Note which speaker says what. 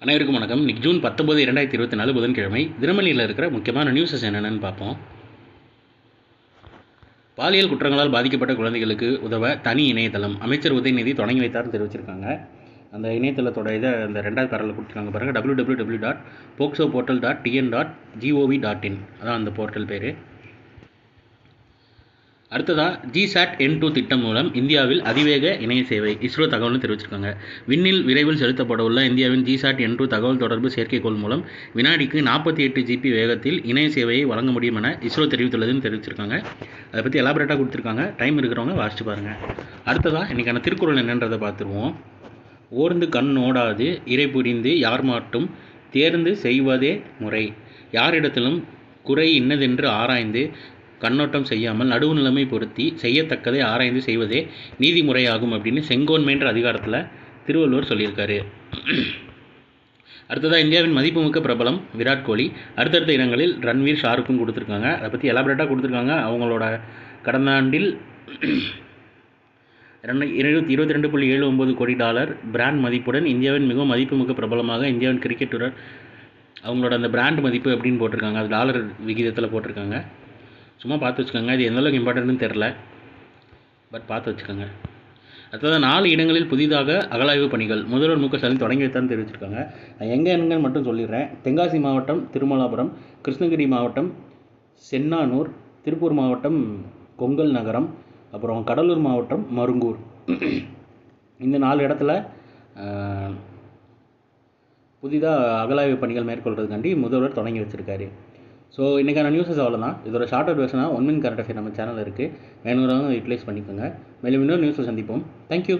Speaker 1: அனைவருக்கும் வணக்கம். இன்னைக்கு ஜூன் 19, 2024 புதன்கிழமை. தினமணியில் இருக்கிற முக்கியமான நியூஸஸ் என்னென்னு பார்ப்போம். பாலியல் குற்றங்களால் பாதிக்கப்பட்ட குழந்தைகளுக்கு உதவ தனி இணையதளம் அமைச்சர் உதயநிதி தொடங்கி வைத்தார்னு தெரிவிச்சிருக்காங்க. அந்த இணையதளத்தோட இந்த ரெண்டாவது பேரில் கொடுத்துருக்காங்க பாருங்கள், www.poksoportal.tn.gov.in அதான் அந்த போர்ட்டல் பேர். அடுத்ததாக GSAT N2 திட்டம் மூலம் இந்தியாவில் அதிவேக இணைய சேவை இஸ்ரோ தகவல்னு தெரிவிச்சிருக்காங்க. விண்ணில் விரைவில் செலுத்தப்பட உள்ள இந்தியாவின் GSAT N2 தகவல் தொடர்பு செயற்கைக்கோள் மூலம் வினாடிக்கு 48 GB வேகத்தில் இணைய சேவையை வழங்க முடியும் என இஸ்ரோ தெரிவித்துள்ளதுன்னு தெரிவிச்சிருக்காங்க. அதை பற்றி எலாபரேட்டாக கொடுத்துருக்காங்க. டைம் இருக்கிறவங்க வாசிச்சு பாருங்கள். அடுத்ததாக இன்றைக்கான திருக்குறள் என்னன்றதை பார்த்துருவோம். ஓர்ந்து கண் ஓடாது இறை புரிந்து யார் மாட்டும் தேர்ந்து செய்வதே முறை, யாரிடத்திலும் குறை இன்னதென்று ஆராய்ந்து கண்ணோட்டம் செய்யாமல் நடுவு நிலைமை பொருத்தி செய்யத்தக்கதை ஆராய்ந்து செய்வதே நீதிமுறையாகும் அப்படின்னு செங்கோன்மைன்ற அதிகாரத்தில் திருவள்ளுவர் சொல்லியிருக்காரு. அடுத்ததாக இந்தியாவின் மதிப்புமிக்க பிரபலம் விராட் கோலி அடுத்தடுத்த இடங்களில் ரன்வீர், ஷாருக்கும் கொடுத்துருக்காங்க. அதை பற்றி எலாபரேட்டாக கொடுத்துருக்காங்க. அவங்களோட கடந்த ஆண்டில் $22.79 கோடி பிராண்ட் மதிப்புடன் இந்தியாவின் மிகவும் மதிப்புமிக்க பிரபலமாக இந்தியாவின் கிரிக்கெட் வீரர் அவங்களோட அந்த பிராண்ட் மதிப்பு அப்படின்னு போட்டிருக்காங்க. அது டாலர் விகிதத்தில் போட்டிருக்காங்க. சும்மா பார்த்து வச்சுக்கோங்க. இது எந்த அளவுக்கு இம்பார்ட்டன்ட்னு தெரில, பட் பார்த்து வச்சுக்கோங்க. அடுத்தது 4 இடங்களில் புதிதாக அகழாய்வு பணிகள் முதல்வர் மு க ஸ்டாலின் தொடங்கி வைத்தான்னு தெரிவிச்சிருக்காங்க. நான் எங்கன்னு மட்டும் சொல்லிடுறேன். தென்காசி மாவட்டம் திருமலாபுரம், கிருஷ்ணகிரி மாவட்டம் சென்னானூர், திருப்பூர் மாவட்டம் கொங்கல் நகரம், அப்புறம் கடலூர் மாவட்டம் மருங்கூர். இந்த 4 இடத்துல புதிதாக அகழாய்வு பணிகள் மேற்கொள்கிறதுக்காண்டி முதல்வர் தொடங்கி வச்சுருக்காரு. ஸோ இன்றைக்கான நியூஸஸ் அவ்வளோதான். இதோட ஷார்ட்டர் வெர்ஷனாக 1 மினிட் கரண்ட் அஃபேர் நம்ம சேனல் இருக்குது. வேணுங்கிறவங்க யூட்டிலைஸ் பண்ணிக்கோங்க. மேலும் இன்னொரு நியூஸை சந்திப்போம். தேங்க்யூ.